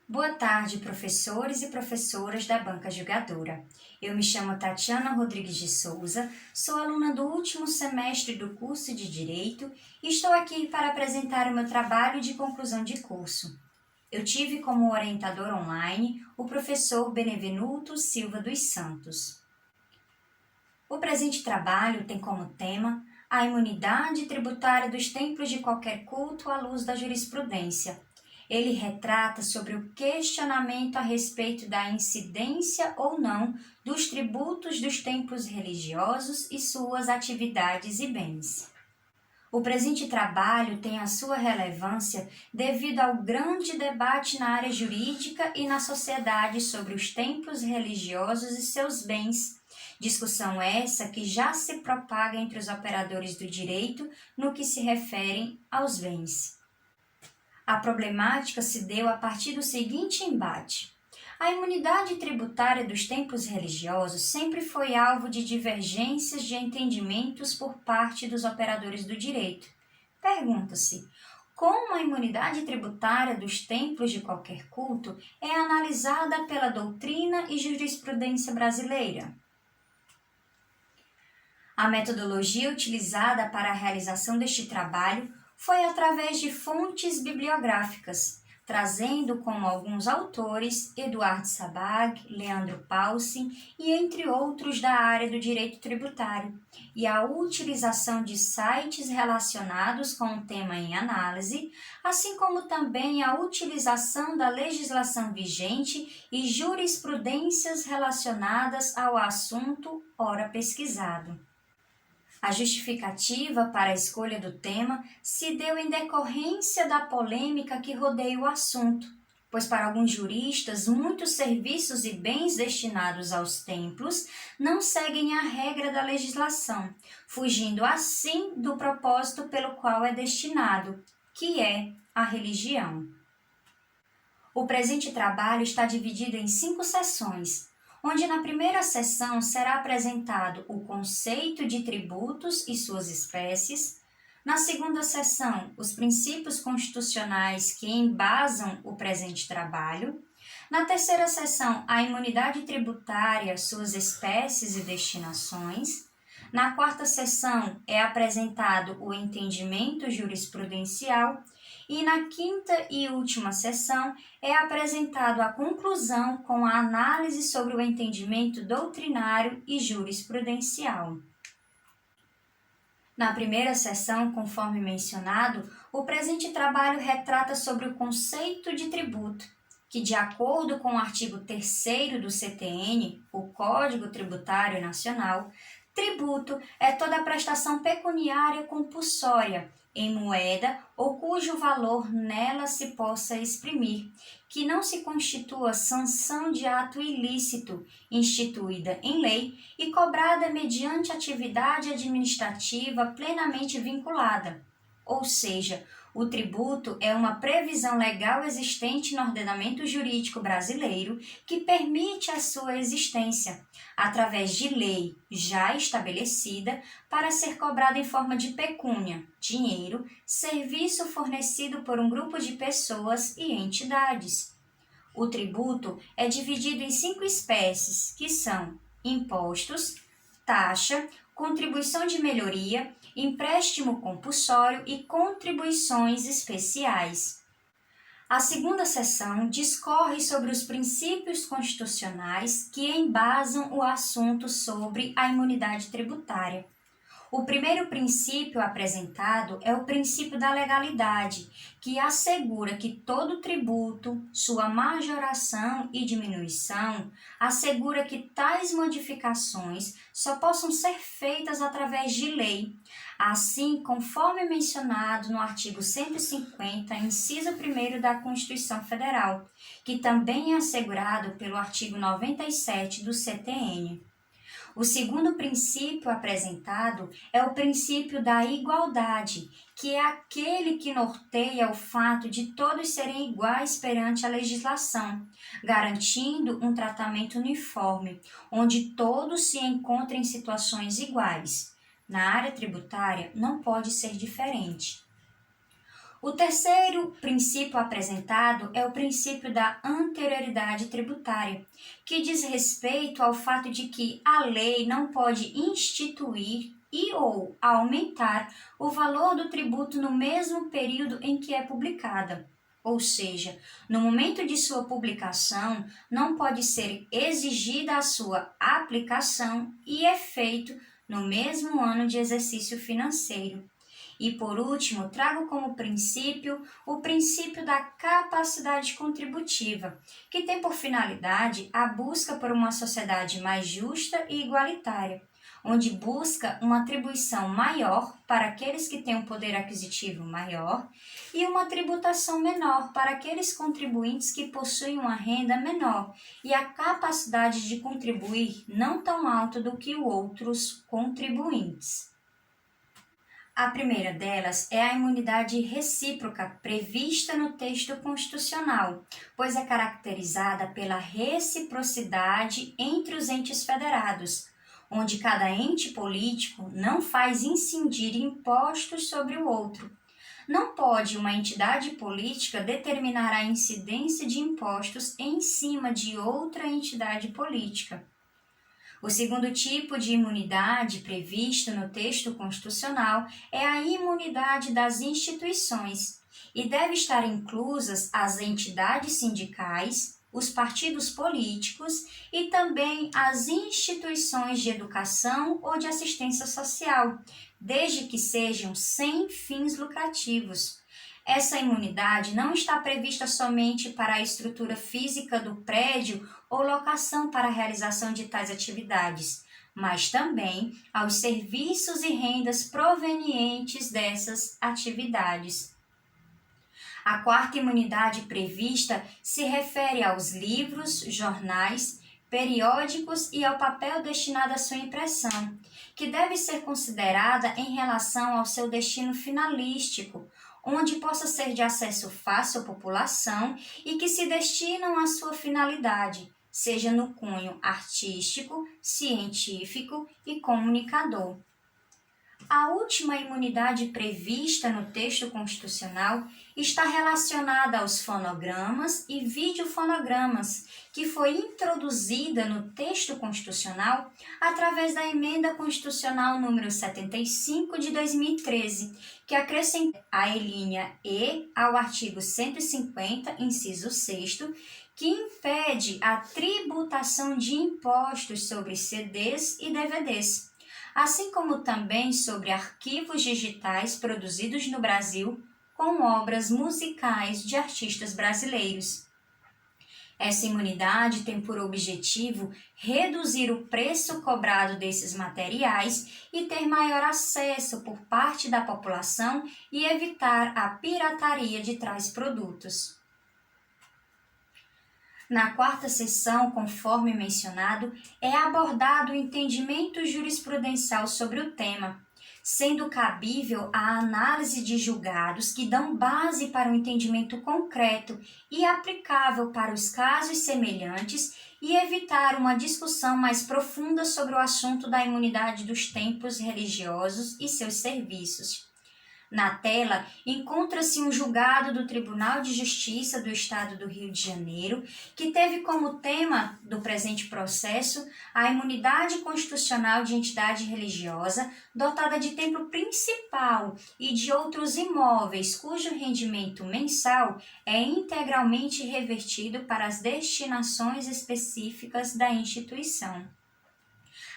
Boa tarde, professores e professoras da banca julgadora. Eu me chamo Tatiana Rodrigues de Souza, sou aluna do último semestre do curso de Direito e estou aqui para apresentar o meu trabalho de conclusão de curso. Eu tive como orientador online o professor Benevenuto Silva dos Santos. O presente trabalho tem como tema a imunidade tributária dos templos de qualquer culto à luz da jurisprudência. Ele retrata sobre o questionamento a respeito da incidência ou não dos tributos dos templos religiosos e suas atividades e bens. O presente trabalho tem a sua relevância devido ao grande debate na área jurídica e na sociedade sobre os templos religiosos e seus bens. Discussão essa que já se propaga entre os operadores do direito no que se refere aos bens. A problemática se deu a partir do seguinte embate. A imunidade tributária dos templos religiosos sempre foi alvo de divergências de entendimentos por parte dos operadores do direito. Pergunta-se, como a imunidade tributária dos templos de qualquer culto é analisada pela doutrina e jurisprudência brasileira? A metodologia utilizada para a realização deste trabalho foi através de fontes bibliográficas, trazendo como alguns autores Eduardo Sabag, Leandro Paulsen e entre outros da área do direito tributário, e a utilização de sites relacionados com o tema em análise, assim como também a utilização da legislação vigente e jurisprudências relacionadas ao assunto ora pesquisado. A justificativa para a escolha do tema se deu em decorrência da polêmica que rodeia o assunto, pois para alguns juristas, muitos serviços e bens destinados aos templos não seguem a regra da legislação, fugindo assim do propósito pelo qual é destinado, que é a religião. O presente trabalho está dividido em 5 sessões, onde na primeira sessão será apresentado o conceito de tributos e suas espécies, na segunda sessão, os princípios constitucionais que embasam o presente trabalho, na terceira sessão, a imunidade tributária, suas espécies e destinações, na quarta sessão é apresentado o entendimento jurisprudencial e na quinta e última sessão é apresentado a conclusão com a análise sobre o entendimento doutrinário e jurisprudencial. Na primeira sessão, conforme mencionado, o presente trabalho retrata sobre o conceito de tributo, que, de acordo com o artigo 3º do CTN, o Código Tributário Nacional, tributo é toda prestação pecuniária compulsória, em moeda ou cujo valor nela se possa exprimir, que não se constitua sanção de ato ilícito, instituída em lei e cobrada mediante atividade administrativa plenamente vinculada. Ou seja, o tributo é uma previsão legal existente no ordenamento jurídico brasileiro que permite a sua existência, através de lei já estabelecida, para ser cobrada em forma de pecúnia, dinheiro, serviço fornecido por um grupo de pessoas e entidades. O tributo é dividido em 5 espécies, que são impostos, taxa, contribuição de melhoria, empréstimo compulsório e contribuições especiais. A segunda sessão discorre sobre os princípios constitucionais que embasam o assunto sobre a imunidade tributária. O primeiro princípio apresentado é o princípio da legalidade, que assegura que todo tributo, sua majoração e diminuição, assegura que tais modificações só possam ser feitas através de lei, assim conforme mencionado no artigo 150, inciso 1º da Constituição Federal, que também é assegurado pelo artigo 97 do CTN. O segundo princípio apresentado é o princípio da igualdade, que é aquele que norteia o fato de todos serem iguais perante a legislação, garantindo um tratamento uniforme, onde todos se encontram em situações iguais. Na área tributária, não pode ser diferente. O terceiro princípio apresentado é o princípio da anterioridade tributária, que diz respeito ao fato de que a lei não pode instituir e ou aumentar o valor do tributo no mesmo período em que é publicada. Ou seja, no momento de sua publicação, não pode ser exigida a sua aplicação e efeito no mesmo ano de exercício financeiro. E por último, trago como princípio o princípio da capacidade contributiva, que tem por finalidade a busca por uma sociedade mais justa e igualitária, onde busca uma atribuição maior para aqueles que têm um poder aquisitivo maior e uma tributação menor para aqueles contribuintes que possuem uma renda menor e a capacidade de contribuir não tão alta do que outros contribuintes. A primeira delas é a imunidade recíproca prevista no texto constitucional, pois é caracterizada pela reciprocidade entre os entes federados, onde cada ente político não faz incidir impostos sobre o outro. Não pode uma entidade política determinar a incidência de impostos em cima de outra entidade política. O segundo tipo de imunidade previsto no texto constitucional é a imunidade das instituições e deve estar inclusas as entidades sindicais, os partidos políticos e também as instituições de educação ou de assistência social, desde que sejam sem fins lucrativos. Essa imunidade não está prevista somente para a estrutura física do prédio ou locação para a realização de tais atividades, mas também aos serviços e rendas provenientes dessas atividades. A quarta imunidade prevista se refere aos livros, jornais, periódicos e ao papel destinado à sua impressão, que deve ser considerada em relação ao seu destino finalístico, onde possa ser de acesso fácil à população e que se destinam à sua finalidade, seja no cunho artístico, científico e comunicador. A última imunidade prevista no texto constitucional está relacionada aos fonogramas e videofonogramas, que foi introduzida no texto constitucional através da Emenda Constitucional número 75 de 2013, que acrescentou a alínea E ao artigo 150, inciso 6º, que impede a tributação de impostos sobre CDs e DVDs, assim como também sobre arquivos digitais produzidos no Brasil com obras musicais de artistas brasileiros. Essa imunidade tem por objetivo reduzir o preço cobrado desses materiais e ter maior acesso por parte da população e evitar a pirataria de tais produtos. Na quarta seção, conforme mencionado, é abordado o entendimento jurisprudencial sobre o tema, sendo cabível a análise de julgados que dão base para um entendimento concreto e aplicável para os casos semelhantes e evitar uma discussão mais profunda sobre o assunto da imunidade dos templos religiosos e seus serviços. Na tela, encontra-se um julgado do Tribunal de Justiça do Estado do Rio de Janeiro, que teve como tema do presente processo a imunidade constitucional de entidade religiosa dotada de templo principal e de outros imóveis cujo rendimento mensal é integralmente revertido para as destinações específicas da instituição.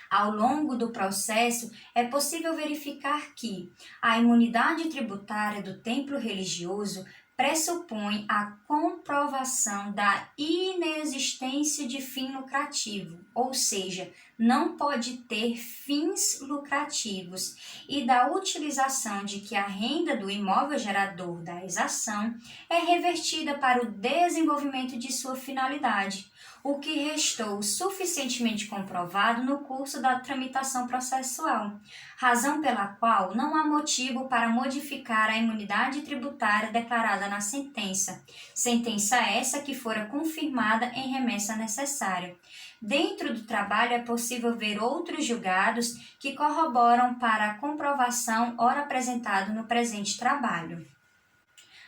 Ao longo do processo, é possível verificar que a imunidade tributária do templo religioso pressupõe a comprovação da inexistência de fim lucrativo, ou seja, não pode ter fins lucrativos, e da utilização de que a renda do imóvel gerador da exação é revertida para o desenvolvimento de sua finalidade, o que restou suficientemente comprovado no curso da tramitação processual, razão pela qual não há motivo para modificar a imunidade tributária declarada na sentença, sentença essa que fora confirmada em remessa necessária. Dentro do trabalho é possível ver outros julgados que corroboram para a comprovação ora apresentado no presente trabalho.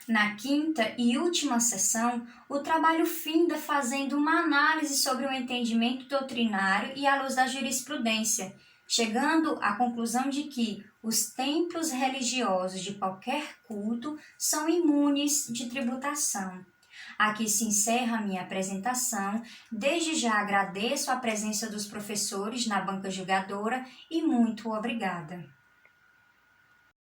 Na quinta e última sessão, o trabalho finda fazendo uma análise sobre o entendimento doutrinário e à luz da jurisprudência, chegando à conclusão de que os templos religiosos de qualquer culto são imunes de tributação. Aqui se encerra a minha apresentação. Desde já agradeço a presença dos professores na banca julgadora e muito obrigada.